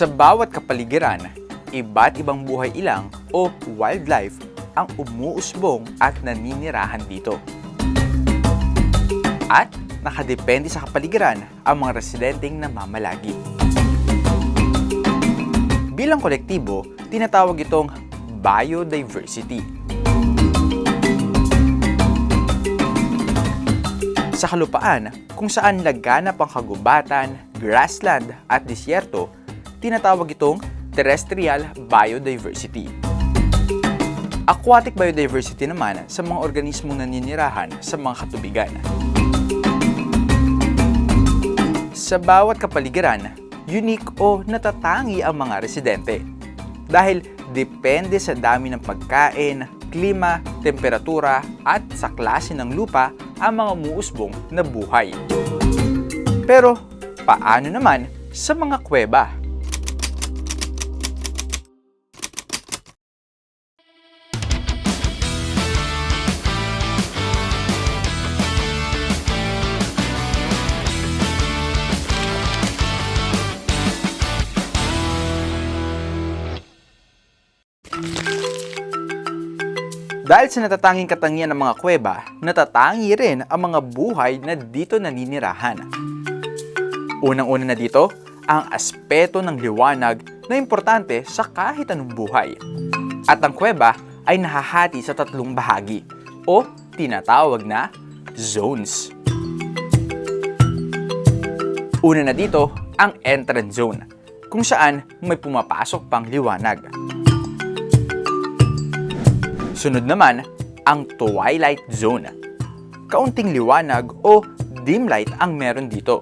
Sa bawat kapaligiran, iba't ibang buhay ilang o wildlife ang umuusbong at naninirahan dito. At nakadepende sa kapaligiran ang mga residenteng namamalagi. Bilang kolektibo, tinatawag itong biodiversity. Sa kalupaan, kung saan laganap ang kagubatan, grassland at disyerto, tinatawag itong terrestrial biodiversity. Aquatic biodiversity naman sa mga organismong naninirahan sa mga katubigan. Sa bawat kapaligiran, unique o natatangi ang mga residente dahil depende sa dami ng pagkain, klima, temperatura at sa klase ng lupa ang mga umuusbong na buhay. Pero paano naman sa mga kuweba? Dahil sa natatanging katangian ng mga kuweba, natatangi rin ang mga buhay na dito naninirahan. Unang-una na dito, ang aspeto ng liwanag na importante sa kahit anong buhay. At ang kuweba ay nahahati sa 3 bahagi o tinatawag na zones. Una na dito, ang entrance zone, kung saan may pumapasok pang liwanag. Sunod naman, ang twilight zone. Kaunting liwanag o dim light ang meron dito.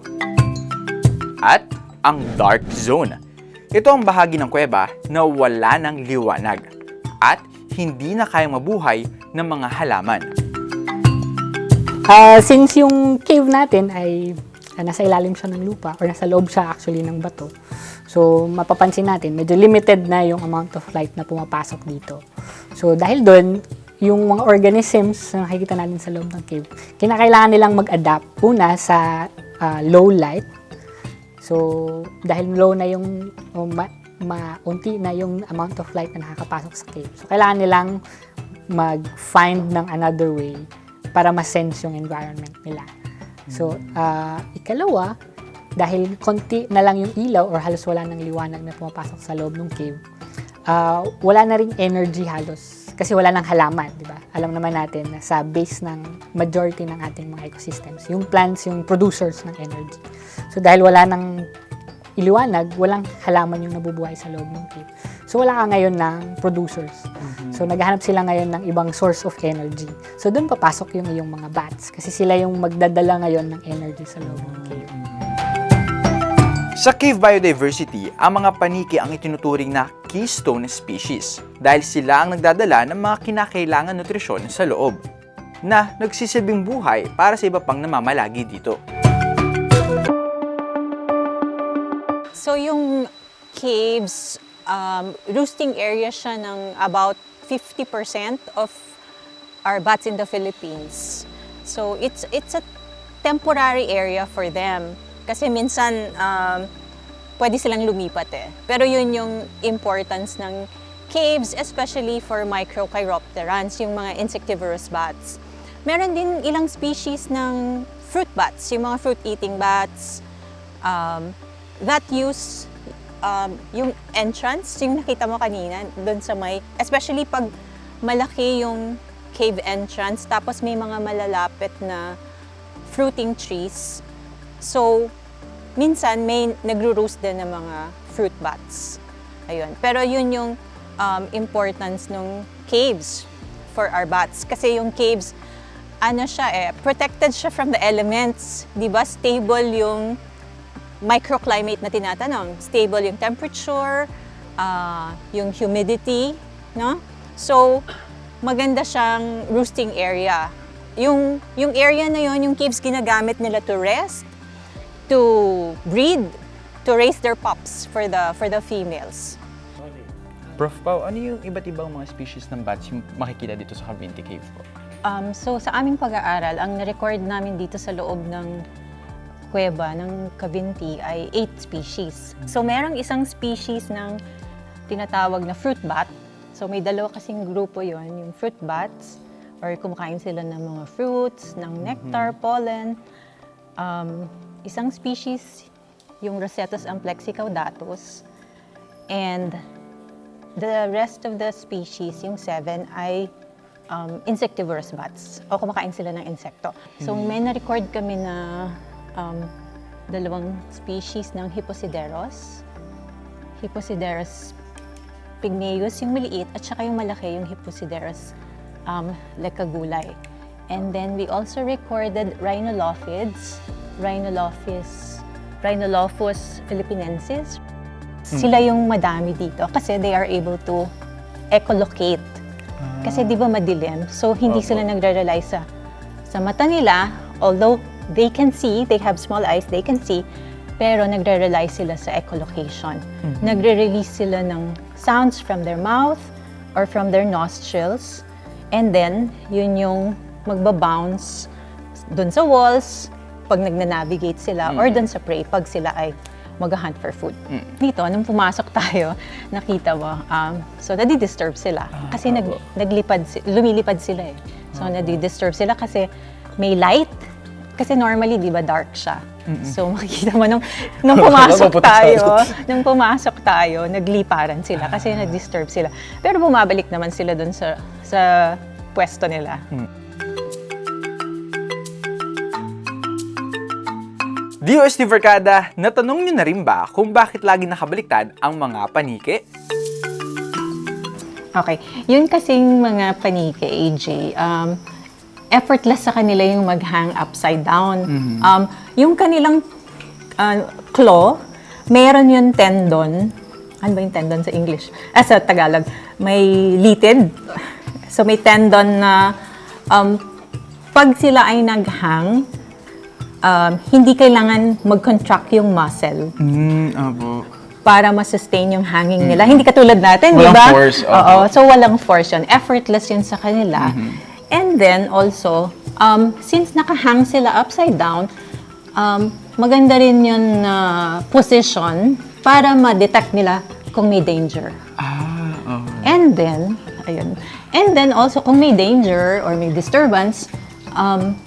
At ang dark zone. Ito ang bahagi ng kuweba na wala ng liwanag at hindi na kayang mabuhay ng mga halaman. Since yung cave natin ay nasa ilalim siya ng lupa or nasa loob siya actually ng bato, so mapapansin natin medyo limited na yung amount of light na pumapasok dito. So dahil doon, yung mga organisms na nakikita natin sa loob ng cave, kinakailangan nilang mag-adapt una sa low light. So dahil low na yung unti na yung amount of light na nakakapasok sa cave, so kailangan nilang mag-find ng another way para ma-sense yung environment nila. So ikalawa, dahil konti na lang yung ilaw or halos wala ng liwanag na pumapasok sa loob ng cave, wala na ring energy halos kasi wala nang halaman, di ba? Alam naman natin na sa base ng majority ng ating mga ecosystems, yung plants yung producers ng energy. So dahil wala nang iliwanag, walang halaman yung nabubuhay sa loob ng cave. So wala ka ngayon ng producers. So naghahanap sila ngayon ng ibang source of energy. So doon papasok yung iyong mga bats kasi sila yung magdadala ngayon ng energy sa loob ng cave. Sa cave biodiversity, ang mga paniki ang itinuturing na keystone species dahil sila ang nagdadala ng mga kinakailangan nutrisyon sa loob na nagsisilbing buhay para sa iba pang namamalagi dito. So yung caves, roosting area siya ng about 50% of our bats in the Philippines. So it's a temporary area for them. Kasi minsan, pwede silang lumipat eh. Pero yun yung importance ng caves, especially for microchiropterans, yung mga insectivorous bats. Meron din ilang species ng fruit bats, yung mga fruit-eating bats, that use yung entrance, yung nakita mo kanina, doon sa may, especially pag malaki yung cave entrance, tapos may mga malalapit na fruiting trees. So, minsan may nagro-roast din ng mga fruit bats. Ayun. Pero yun yung importance ng caves for our bats. Kasi yung caves, protected siya from the elements. Diba? Stable yung microclimate na tinatanong. Stable yung temperature, yung humidity, no? So, maganda siyang roosting area. Yung area na yun, yung caves ginagamit nila to rest, to breed, to raise their pups for the females. Prof Pao, ano yung iba't ibang mga species ng bats yung makikita dito sa Cavinti Cave po? So sa aming pag-aaral, ang na-record namin dito sa loob ng kuweba ng Cavinti ay 8 species. So merong isang species ng tinatawag na fruit bat. So may dalawa kasing grupo yon, yung fruit bats, or kumakain sila ng mga fruits, ng nectar, pollen. Isang species, yung Rosetus amplexicaudatus. And the rest of the species, yung 7, ay insectivorous bats. O kumakain sila ng insekto. So may na-record kami na dalawang species ng Hipposideros. Hipposideros pygmaeus, yung maliit, at saka yung malaki, yung Hipposideros lecagulay. And then we also recorded rhinolophids, Rhinolophus philippinensis. Sila yung madami dito kasi they are able to echolocate. Kasi di ba madilim, so hindi sila nagre-rely sa mata nila, although they can see, they have small eyes, they can see, pero nagre-rely sila sa echolocation. Nagre-release sila ng sounds from their mouth or from their nostrils, and then yun yung magbabounce dun sa walls pag nagnanavigate sila or dun sa prey pag sila ay mag-hunt for food. Dito, nung pumasok tayo, nakita mo, so nadi-disturb sila. Kasi lumilipad sila eh. So nadi-disturb sila kasi may light. Kasi normally, di ba, dark siya. So makikita mo, nung pumasok tayo, nagliparan sila kasi na-disturb sila. Pero bumabalik naman sila dun sa pwesto nila. DOST Verkada, natanong nyo na rin ba kung bakit lagi nakabaliktad ang mga paniki? Okay. Yun kasing mga paniki, AJ, effortless sa kanila yung mag-hang upside down. Yung kanilang claw, meron yung tendon. Ano ba yung tendon sa English? Sa Tagalog. May litid. So may tendon na pag sila ay nag-hang, hindi kailangan mag-contract yung muscle para ma-sustain yung hanging nila. Hindi katulad natin, di ba? Walang force. Oo, so walang force yun. Effortless yun sa kanila. And then also, since nakahang sila upside down, maganda rin yun position para ma-detect nila kung may danger. And then, ayun. And then also, kung may danger or may disturbance,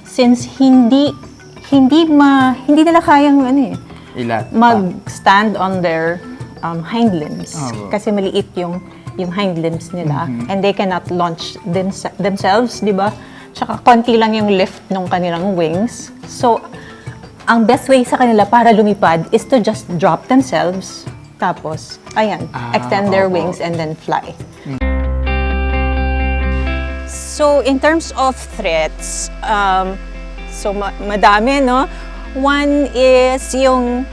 since hindi nila kayang mag-stand on their hind limbs. Kasi maliit yung hind limbs nila. And they cannot launch themselves, di ba? Tsaka konti lang yung lift ng kanilang wings. So, ang best way sa kanila para lumipad is to just drop themselves. Tapos, extend their wings and then fly. So, in terms of threats, so madami, no? One is yung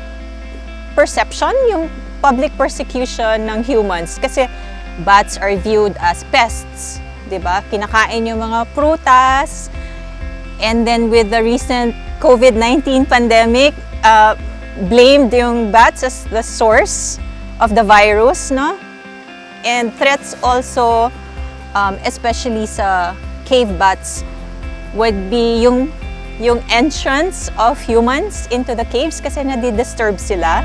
perception, yung public persecution ng humans. Kasi bats are viewed as pests, di ba? Kinakain yung mga prutas. And then with the recent COVID-19 pandemic, blamed yung bats as the source of the virus, no? And threats also, especially sa cave bats, would be yung entrance of humans into the caves kasi nadi-disturb sila.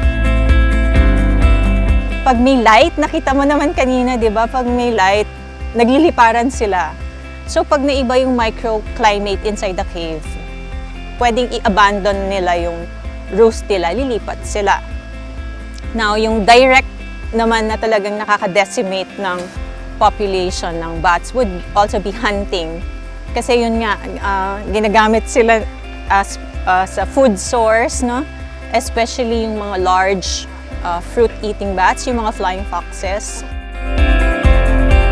Pag may light, nakita mo naman kanina, di ba? Pag may light, nagliliparan sila. So pag naiba yung microclimate inside the cave, pwedeng i-abandon nila yung roost nila, lilipat sila. Now, yung direct naman na talagang nakaka-decimate ng population ng bats would also be hunting. Kasi yun nga, ginagamit sila as a food source, no? Especially yung mga large fruit-eating bats, yung mga flying foxes.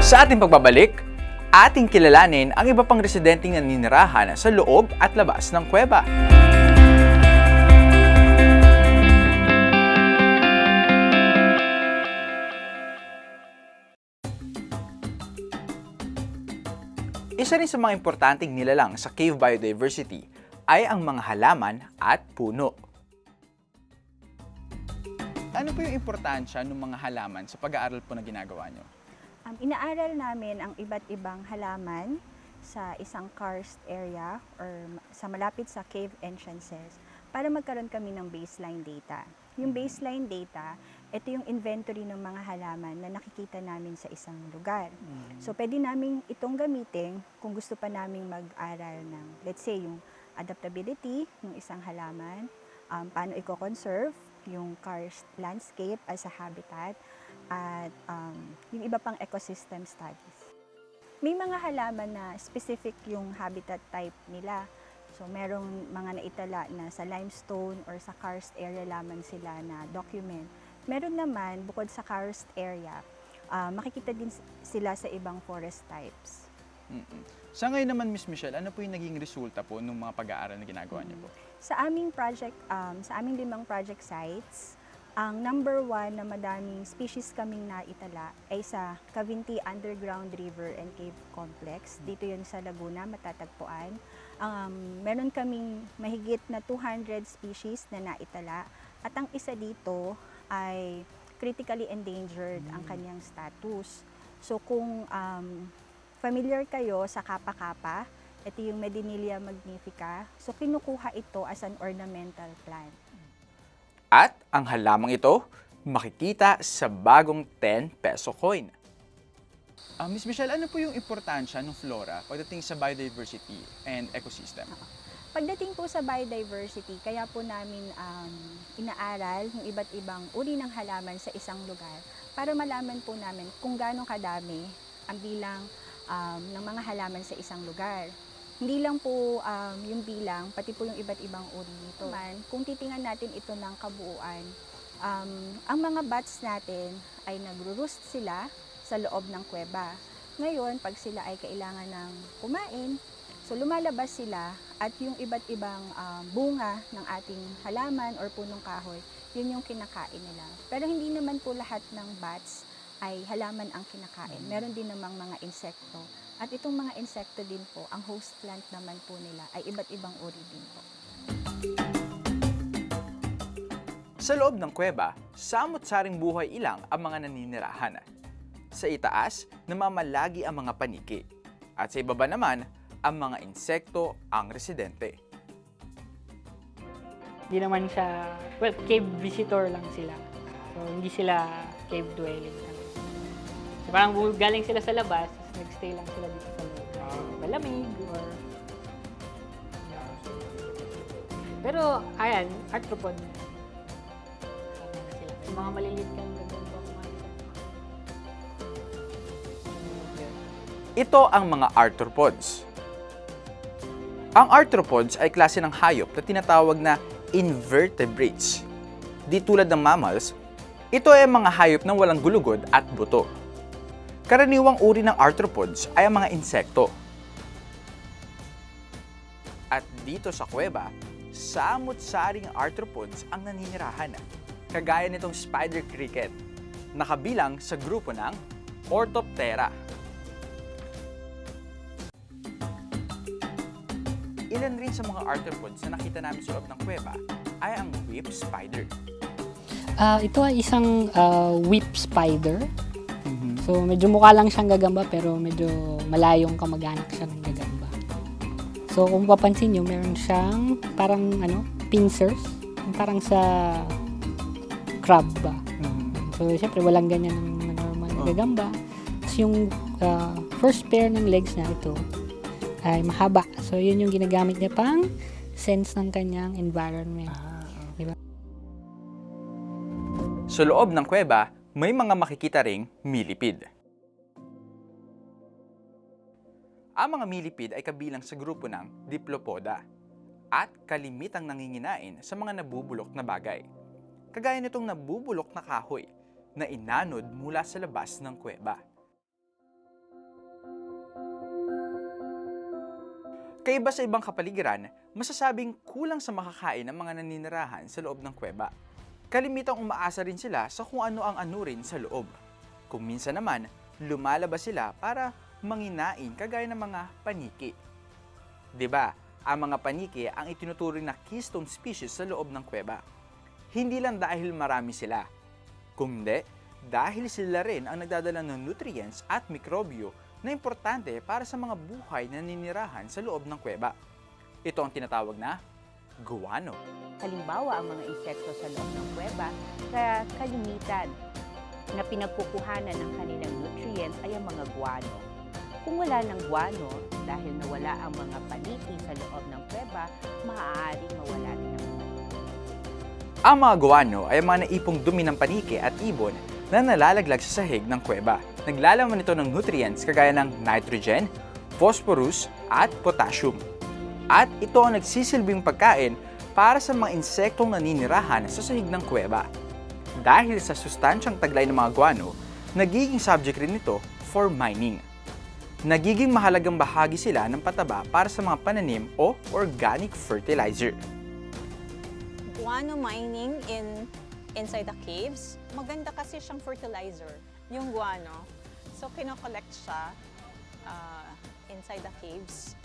Sa ating pagbabalik, ating kilalanin ang iba pang residenteng naninirahan sa loob at labas ng kuweba. Isa rin sa mga importanteng nilalang sa cave biodiversity ay ang mga halaman at puno. Ano po yung importansya ng mga halaman sa pag-aaral po na ginagawa nyo? Inaaral namin ang iba't ibang halaman sa isang karst area or sa malapit sa cave entrances para magkaroon kami ng baseline data. Yung baseline data, ito yung inventory ng mga halaman na nakikita namin sa isang lugar. So, pwede namin itong gamitin kung gusto pa naming mag-aral ng, let's say, yung adaptability ng isang halaman, paano i-conserve yung karst landscape as a habitat, at yung iba pang ecosystem studies. May mga halaman na specific yung habitat type nila. So, merong mga naitala na sa limestone or sa karst area lamang sila na document. Meron naman, bukod sa karst area, makikita din sila sa ibang forest types. Sa ngayon naman, Miss Michelle, ano po yung naging resulta po ng mga pag-aaral na ginagawa niyo po? Sa aming project, sa aming 5 project sites, ang number 1 na madaming species kaming naitala ay sa Cavinti Underground River and Cave Complex. Dito yun sa Laguna, matatagpuan. Meron kaming mahigit na 200 species na naitala. At ang isa dito ay critically endangered ang kanyang status. So kung familiar kayo sa kapa-kapa, ito yung Medinilla magnifica. So kinukuha ito as an ornamental plant. At ang halamang ito, makikita sa bagong 10 peso coin. Miss Michelle, ano po yung importansya ng flora pagdating sa biodiversity and ecosystem? Pagdating po sa biodiversity, kaya po namin inaaral yung iba't ibang uri ng halaman sa isang lugar para malaman po namin kung gaano kadami ang bilang ng mga halaman sa isang lugar. Hindi lang po yung bilang, pati po yung iba't ibang uri nito. Kung titingnan natin ito ng kabuuan, ang mga bats natin ay nagro-roost sila sa loob ng kuweba. Ngayon, pag sila ay kailangan ng kumain, so lumalabas sila at yung iba't ibang bunga ng ating halaman or punong kahoy, yun yung kinakain nila. Pero hindi naman po lahat ng bats ay halaman ang kinakain. Meron din namang mga insekto. At itong mga insekto din po, ang host plant naman po nila ay iba't ibang uri din po. Sa loob ng kuweba, samot-saring buhay ilang ang mga naninirahan. Sa itaas, namamalagi ang mga paniki. At sa ibaba naman, ang mga insekto ang residente. Hindi naman siya, well, cave visitor lang sila. So, hindi sila cave dwelling. So, parang galing sila sa labas, nagstay lang sila dito sa loob. Malamig or... Pero, ayan, arthropod na. Yung mga maliliit kang gagawin. Ito ang mga arthropods. Ang arthropods ay klase ng hayop na tinatawag na invertebrates. Di tulad ng mammals, ito ay mga hayop na walang gulugod at buto. Karaniwang uri ng arthropods ay ang mga insekto. At dito sa kuweba, samot-saring arthropods ang naninirahan, kagaya nitong spider cricket, na kabilang sa grupo ng Orthoptera. Ilan rin sa mga arthropods na nakita namin sa loob ng kuweba ay ang whip spider. Ito ay isang whip spider. So, medyo mukha lang siyang gagamba pero medyo malayong kamag-anak siya ng gagamba. So, kung papansin nyo, meron siyang parang pincers. Parang sa crab ba. So, syempre, walang ganyan ng normal na gagamba. Tapos yung first pair ng legs na ito ay mahaba. So, yun yung ginagamit niya pang sense ng kanyang environment. Diba? Sa loob ng kuweba, may mga makikita ring millipede. Ang mga millipede ay kabilang sa grupo ng Diplopoda at kalimitang nanginginain sa mga nabubulok na bagay. Kagaya nitong nabubulok na kahoy na inanod mula sa labas ng kuweba. Kaiba sa ibang kapaligiran, masasabing kulang sa makakain ang mga naninirahan sa loob ng kuweba. Kalimitang umaasa rin sila sa kung ano ang rin sa loob. Kung minsan naman, lumalabas sila para manginain kagaya ng mga paniki. 'Di ba? Ang mga paniki ang itinuturing na keystone species sa loob ng kuweba. Hindi lang dahil marami sila, kundi dahil sila rin ang nagdadala ng nutrients at mikrobyo na importante para sa mga buhay na naninirahan sa loob ng kuweba. Ito ang tinatawag na guano. Halimbawa, ang mga insekto sa loob ng kuweba, sa kalimitan na pinagkukuhanan ng kanilang nutrients ay ang mga guano. Kung wala ng guano, dahil nawala ang mga paniki sa loob ng kuweba, maaaring mawala rin ang mga ito. Ang mga guano ay ang mga naipong dumi ng paniki at ibon na nalalaglag sa sahig ng kuweba. Naglalaman ito ng nutrients kagaya ng nitrogen, phosphorus at potassium. At ito ang nagsisilbing pagkain para sa mga insektong naninirahan sa sahig ng kuweba. Dahil sa sustansyang taglay ng mga guano, nagiging subject rin ito for mining. Nagiging mahalagang bahagi sila ng pataba para sa mga pananim o organic fertilizer. Guano mining inside the caves, maganda kasi siyang fertilizer, yung guano. So, kinokollect siya inside the caves.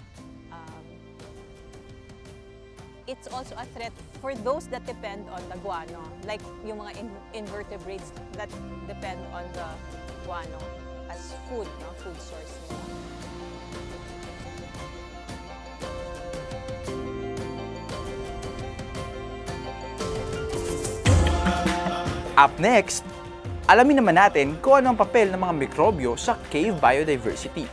It's also a threat for those that depend on the guano, like yung mga invertebrates that depend on the guano as food, no? Food source nila. Up next, alamin naman natin kung ano ang papel ng mga mikrobyo sa cave biodiversity.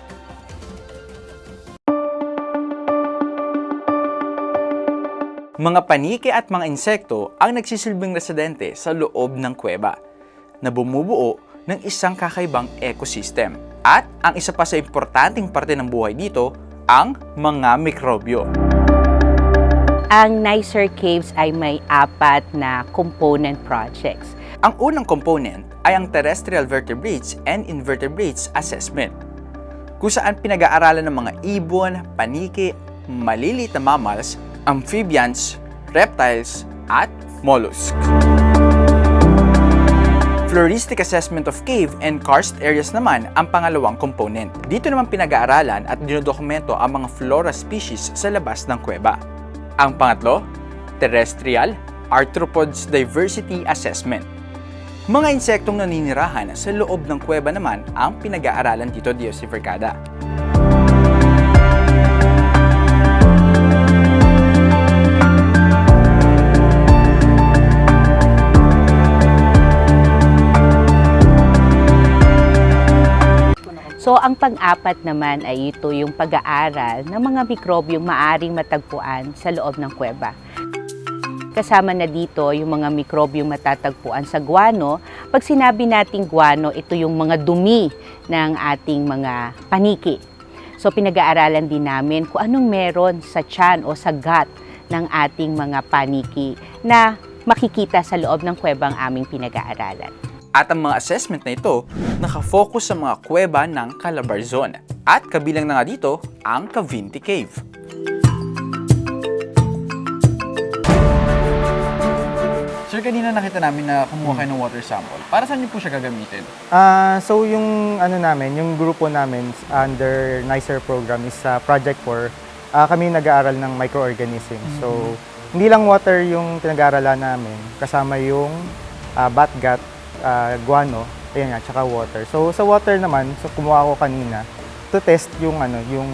Mga paniki at mga insekto ang nagsisilbing residente sa loob ng kuweba na bumubuo ng isang kakaibang ecosystem. At ang isa pa sa importanteng parte ng buhay dito, ang mga mikrobyo. Ang Nicer Caves ay may 4 na component projects. Ang unang component ay ang Terrestrial Vertebrates and Invertebrates Assessment, kung saan pinag-aaralan ng mga ibon, paniki, maliliit na mammals, amphibians, reptiles, at mollusks. Floristic Assessment of Cave and Karst Areas naman ang pangalawang component. Dito naman pinag-aaralan at dinodokumento ang mga flora species sa labas ng kuweba. Ang pangatlo, Terrestrial Arthropods Diversity Assessment. Mga insektong naninirahan sa loob ng kuweba naman ang pinag-aaralan dito, Dios Vercada. So, ang pang-4 naman ay ito yung pag-aaral ng mga mikrobyong maaring matagpuan sa loob ng kuweba. Kasama na dito yung mga mikrobyong matatagpuan sa guano. Pag sinabi nating guano, ito yung mga dumi ng ating mga paniki. So, pinag-aaralan din namin kung anong meron sa tiyan o sa gut ng ating mga paniki na makikita sa loob ng kuwebang aming pinag-aaralan. At ang mga assessment na ito, nakafocus sa mga kuweba ng Calabarzon. At kabilang na nga dito, ang Cavinti Cave. Sir, kanina nakita namin na kumuha kayo ng water sample. Para saan niyo po siya gagamitin? So yung ano namin, yung grupo namin under Nicer program is Project 4. Kami nag-aaral ng microorganisms. So hindi lang water yung pinag-aaralan namin, kasama yung batgat, guano, ayun nga, tsaka water. So sa water naman, so kumuha ako kanina to test yung ano, yung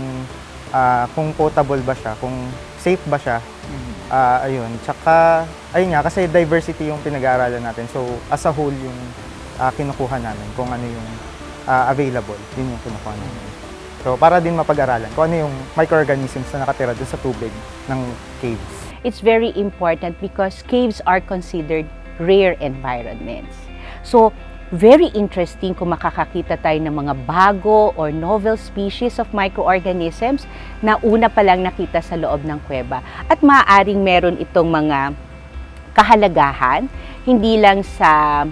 kung potable ba siya, kung safe ba siya. Ayun, tsaka ayun nga kasi diversity yung pinag-aaralan natin. So as a whole yung kinukuha namin kung ano yung available, yun yung kinukuha namin. So para din mapag-aralan kung ano yung microorganisms na nakatira dun sa tubig ng caves. It's very important because caves are considered rare environments. So, very interesting kung makakakita tayo ng mga bago or novel species of microorganisms na una pa lang nakita sa loob ng kuweba. At maaaring meron itong mga kahalagahan, hindi lang sa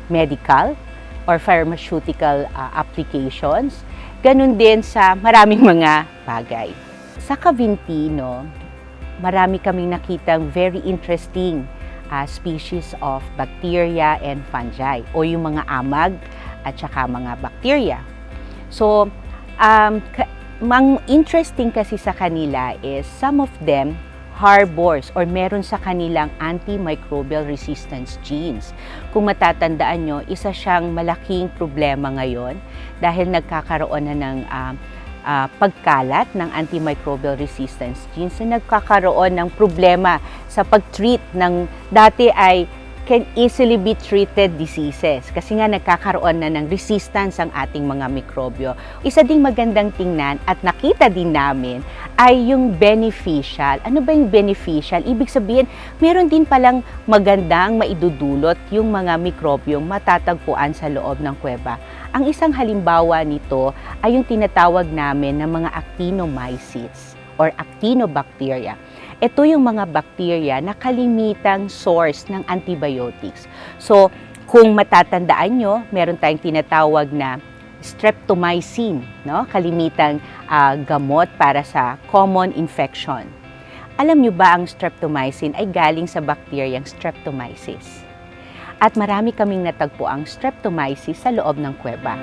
medical or pharmaceutical applications, ganun din sa maraming mga bagay. Sa Cavinti, marami kaming nakitang very interesting species of bacteria and fungi o yung mga amag at saka mga bacteria. So, ang interesting kasi sa kanila is some of them harbors or meron sa kanilang antimicrobial resistance genes. Kung matatandaan nyo, isa siyang malaking problema ngayon dahil nagkakaroon na ng pagkalat ng antimicrobial resistance genes na nagkakaroon ng problema sa pag-treat ng dati ay can easily be treated diseases kasi nga nagkakaroon na ng resistance ang ating mga mikrobyo. Isa ding magandang tingnan at nakita din namin ay yung beneficial. Ano ba yung beneficial? Ibig sabihin, meron din palang magandang maidudulot yung mga mikrobyong matatagpuan sa loob ng kuweba. Ang isang halimbawa nito ay yung tinatawag namin ng mga actinomycetes or actinobacteria. Ito yung mga bacteria na kalimitang source ng antibiotics. So, kung matatandaan nyo, meron tayong tinatawag na streptomycin, no? Kalimitang gamot para sa common infection. Alam nyo ba ang streptomycin ay galing sa bakteryang Streptomyces? At marami kaming natagpo ang Streptomyces sa loob ng kuweba.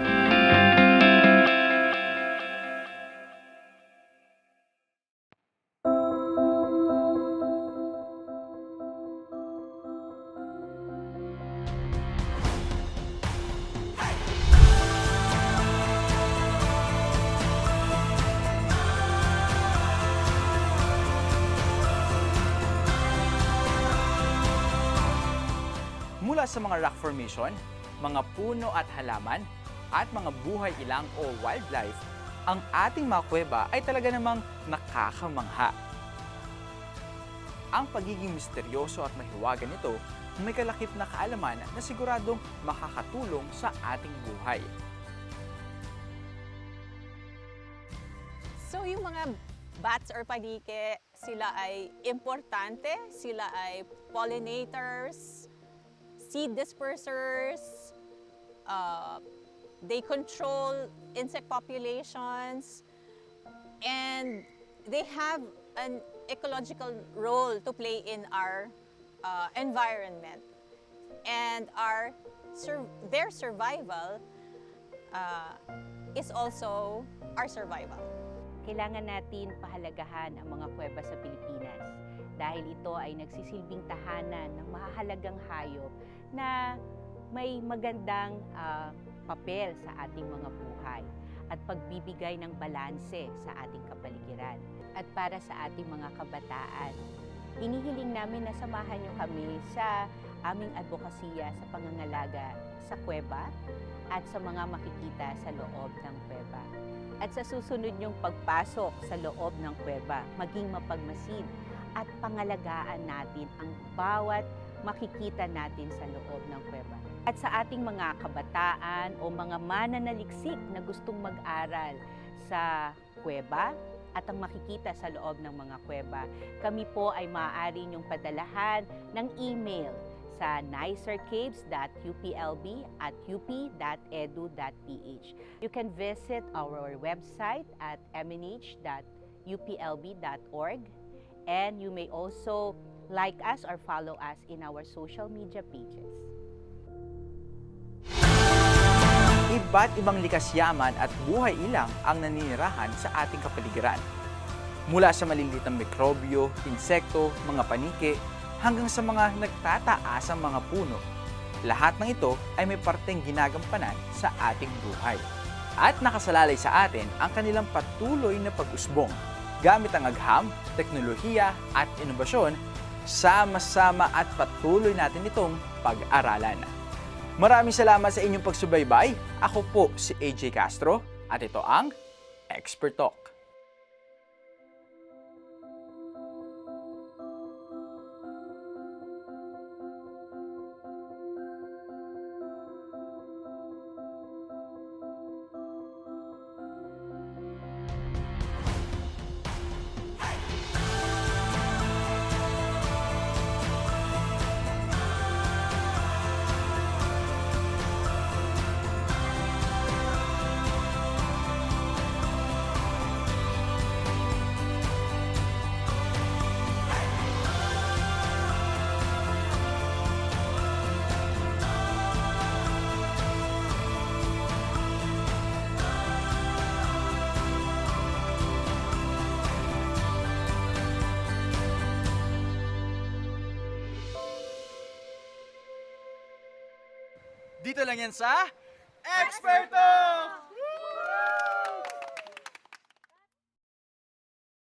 Mula sa mga rock formation, mga puno at halaman, at mga buhay ilang o wildlife, ang ating mga kuweba ay talaga namang nakakamangha. Ang pagiging misteryoso at mahiwaga nito may kalakip na kaalaman na siguradong makakatulong sa ating buhay. So yung mga bats or panike, sila ay importante, sila ay pollinators, seed dispersers, they control insect populations, and they have an ecological role to play in our environment. And their survival is also our survival. Kailangan natin pahalagahan ang mga kuweba sa Pilipinas dahil ito ay nagsisilbing tahanan ng mahahalagang hayop na may magandang papel sa ating mga buhay at pagbibigay ng balanse sa ating kapaligiran. At para sa ating mga kabataan, hinihiling namin na samahan niyo kami sa aming advokasya sa pangangalaga sa kuweba at sa mga makikita sa loob ng kuweba. At sa susunod niyong pagpasok sa loob ng kuweba, maging mapagmasid at pangalagaan natin ang bawat makikita natin sa loob ng kuweba. At sa ating mga kabataan o mga mananaliksik na gustong mag-aral sa kuweba at ang makikita sa loob ng mga kuweba, kami po ay maaari niyong padalahan ng email sa nicercaves.uplb@up.edu.ph. You can visit our website at mnh.uplb.org, and you may also like us or follow us in our social media pages. Iba't ibang likas yaman at buhay ilang ang naninirahan sa ating kapaligiran. Mula sa maliliit na mikrobyo, insekto, mga panike, hanggang sa mga nagtataasang mga puno. Lahat ng ito ay may parteng ginagampanan sa ating buhay. At nakasalalay sa atin ang kanilang patuloy na pag-usbong. Gamit ang agham, teknolohiya at inobasyon, sama-sama at patuloy natin itong pag-aralan. Maraming salamat sa inyong pagsubaybay. Ako po si AJ Castro at ito ang Expert Talk. Dito lang yan sa Expert Talk!